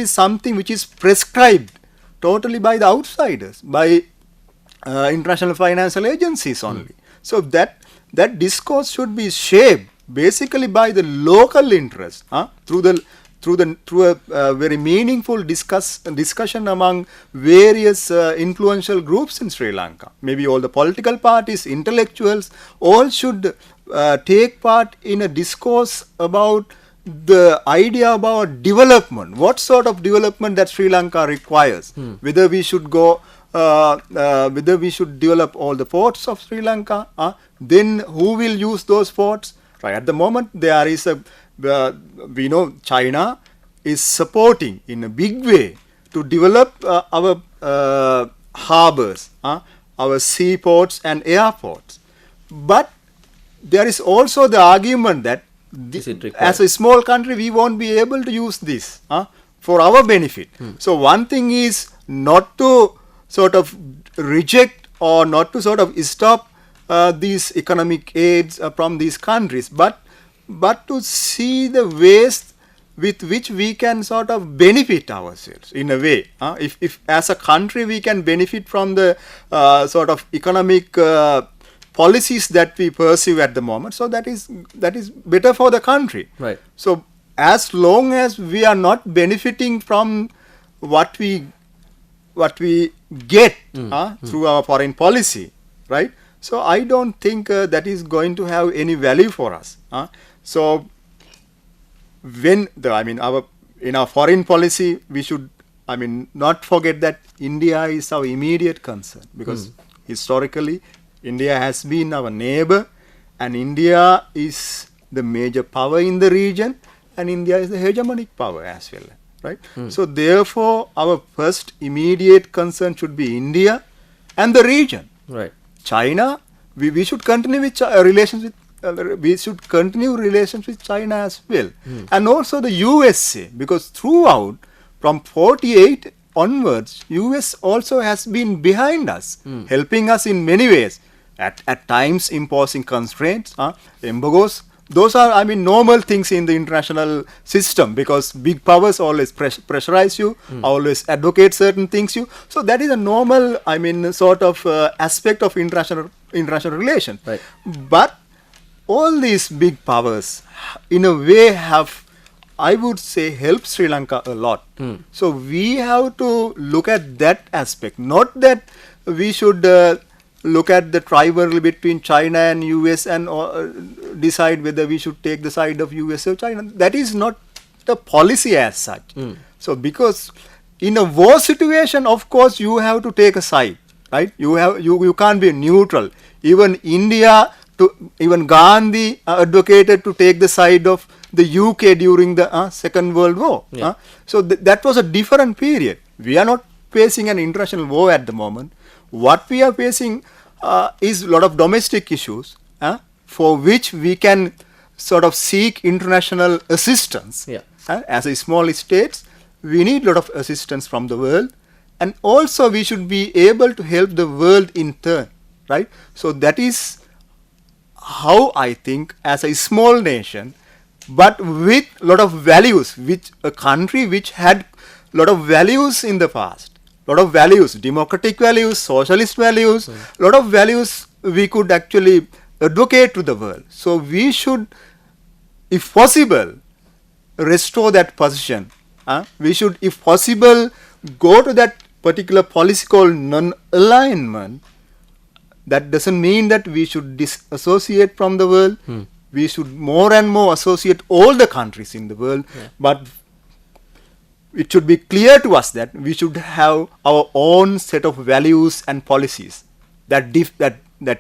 something which is prescribed totally by the outsiders, by international financial agencies only. So that discourse should be shaped basically by the local interest through a very meaningful discussion among various influential groups in Sri Lanka. Maybe all the political parties, intellectuals, all should take part in a discourse about the idea about development. What sort of development that Sri Lanka requires? Whether we should go, whether we should develop all the ports of Sri Lanka. Then who will use those ports? Right. At the moment, there is we know China is supporting in a big way to develop our harbors, our seaports and airports. But there is also the argument that as a small country, we won't be able to use this for our benefit. So one thing is not to sort of reject or not to sort of stop these economic aids from these countries, but to see the ways with which we can sort of benefit ourselves in a way. If as a country we can benefit from the sort of economic policies that we pursue at the moment, so that is better for the country. Right. So as long as we are not benefiting from what we get through our foreign policy, right? So I don't think that is going to have any value for us. So when in our foreign policy, we should not forget that India is our immediate concern, because historically India has been our neighbor, and India is the major power in the region, and India is the hegemonic power as well, right? So therefore, our first immediate concern should be India and the region. Right. China, we should continue with relations with. We should continue relations with China as well, and also the USA, because throughout from 48 onwards, US also has been behind us, helping us in many ways. At times imposing constraints, embargoes. Those are, normal things in the international system, because big powers always pressurize you, always advocate certain things so that is a normal, sort of aspect of international relations. Right. But all these big powers, in a way, have, I would say, helped Sri Lanka a lot. So we have to look at that aspect, not that we should look at the rivalry between China and US and decide whether we should take the side of US or China. That is not a policy as such. So because in a war situation, of course, you have to take a side, right? You can't be neutral. Even India, even Gandhi advocated to take the side of the UK during the Second World War. Yeah. So that was a different period. We are not facing an international war at the moment. What we are facing is a lot of domestic issues for which we can sort of seek international assistance. Yeah. As a small state, we need a lot of assistance from the world, and also we should be able to help the world in turn, right? So that is how I think, as a small nation, but with a lot of values, which a country which had a lot of values in the past, lot of values, democratic values, socialist values, lot of values we could actually advocate to the world. So we should, if possible, restore that position. We should, if possible, go to that particular policy called non-alignment. That doesn't mean that we should disassociate from the world. We should more and more associate all the countries in the world. But it should be clear to us that we should have our own set of values and policies that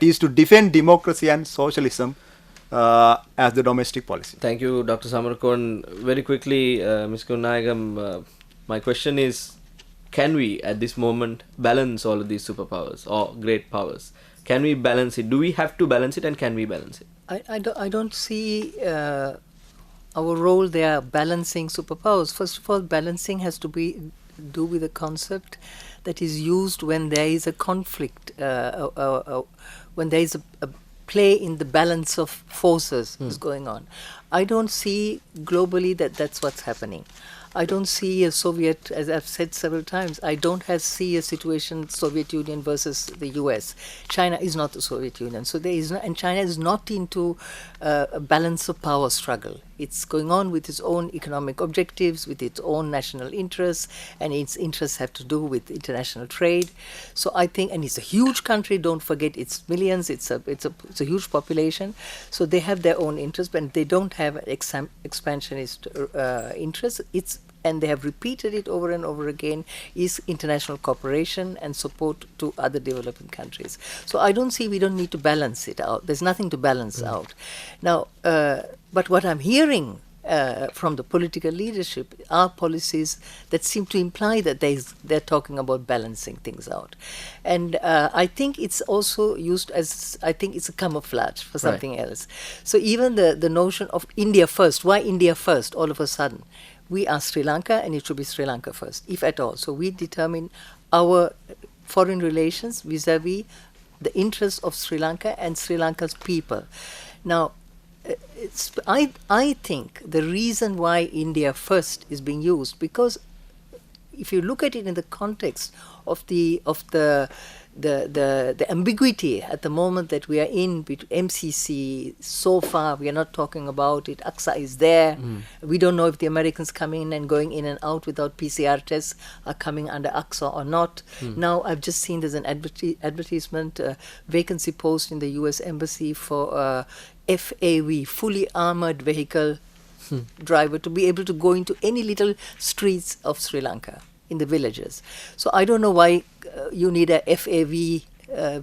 is to defend democracy and socialism as the domestic policy. Thank you, Dr. Samarkon. Very quickly, Ms. Kunayagam, my question is, can we at this moment balance all of these superpowers or great powers? Can we balance it? Do we have to balance it, and can we balance it? I don't see our role there balancing superpowers. First of all, balancing has to do with a concept that is used when there is a conflict, when there is a play in the balance of forces is going on. I don't see globally that's what's happening. I don't see a Soviet, as I've said several times, I don't see a situation Soviet Union versus the US. China is not the Soviet Union. So there is not, and China is not into a balance of power struggle. It's going on with its own economic objectives, with its own national interests, and its interests have to do with international trade. So I think, and it's a huge country, don't forget it's millions, it's a huge population. So they have their own interests, but they don't have expansionist interests. And they have repeated it over and over again, is international cooperation and support to other developing countries. So I don't see, we don't need to balance it out. There's nothing to balance out. Now, but what I'm hearing from the political leadership are policies that seem to imply that they're talking about balancing things out. And I think it's also used as, I think it's a camouflage for something else. So even the notion of India first, why India first all of a sudden? We are Sri Lanka, and it should be Sri Lanka first, if at all. So we determine our foreign relations vis-a-vis the interests of Sri Lanka and Sri Lanka's people. Now, I think the reason why India first is being used, because if you look at it in the context of the ambiguity at the moment that we are in between MCC, so far we are not talking about it. AXA is there. We don't know if the Americans coming in and going in and out without PCR tests are coming under AXA or not. Now I've just seen there's an advertisement, vacancy post in the US Embassy for FAV, fully armored vehicle driver, to be able to go into any little streets of Sri Lanka, in the villages. So I don't know why you need a FAV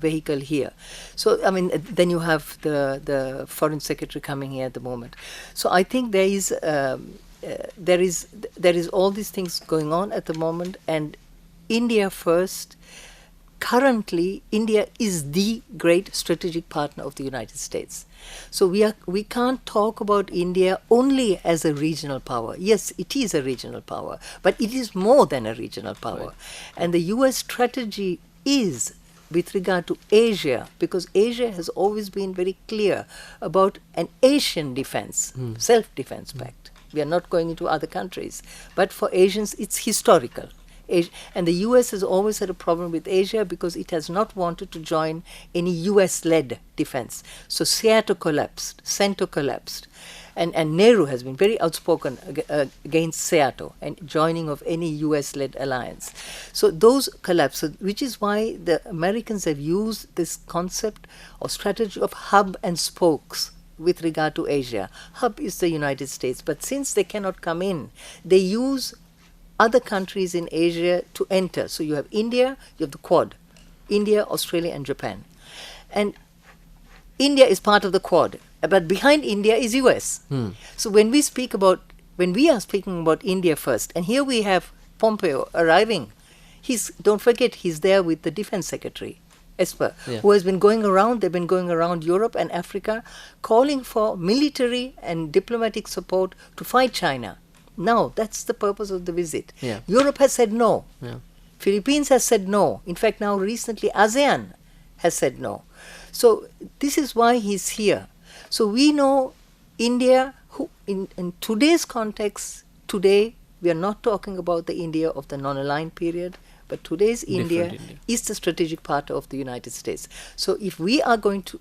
vehicle here. So I mean, then you have the foreign secretary coming here at the moment. So I think there is all these things going on at the moment, and India first. Currently, India is the great strategic partner of the United States. So we can't talk about India only as a regional power. Yes, it is a regional power, but it is more than a regional power. Right. And the US strategy is with regard to Asia, because Asia has always been very clear about an Asian defense, self-defense pact. We are not going into other countries, but for Asians, it's historical. And the US has always had a problem with Asia because it has not wanted to join any US-led defense. So SEATO collapsed, CENTO collapsed, and Nehru has been very outspoken against SEATO and joining of any US-led alliance. So those collapsed, which is why the Americans have used this concept or strategy of hub and spokes with regard to Asia. Hub is the United States. But since they cannot come in, they use other countries in Asia to enter. So you have India, you have the Quad, India, Australia and Japan. And India is part of the Quad, but behind India is US. So when we are speaking about India first, and here we have Pompeo arriving, don't forget he's there with the Defense Secretary, Esper, who has been going around, they've been going around Europe and Africa, calling for military and diplomatic support to fight China. Now, that's the purpose of the visit. Yeah. Europe has said no. Yeah. Philippines has said no. In fact, now recently ASEAN has said no. So this is why he's here. So we know India, who in today's context, today we are not talking about the India of the non-aligned period, but today's India is the strategic partner of the United States. So if we are going to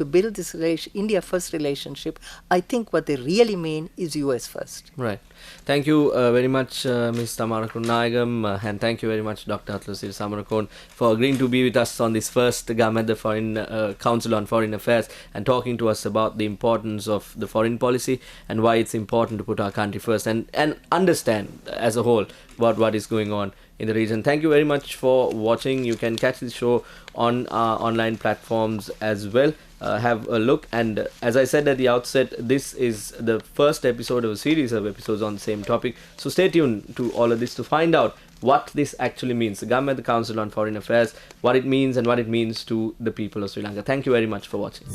build this India first relationship, I think what they really mean is US first. Right. Thank you very much, Ms. Tamara Kurunayagam, and thank you very much, Dr. Atlasiri Samarakon, for agreeing to be with us on this first GAM at the Foreign Council on Foreign Affairs and talking to us about the importance of the foreign policy and why it's important to put our country first and understand as a whole what is going on in the region. Thank you very much for watching. You can catch this show on our online platforms as well. Have a look, and as I said at the outset, this is the first episode of a series of episodes on the same topic, so stay tuned to all of this to find out what this actually means, the GAM at the Council on Foreign Affairs, what it means and what it means to the people of Sri Lanka. Thank you very much for watching.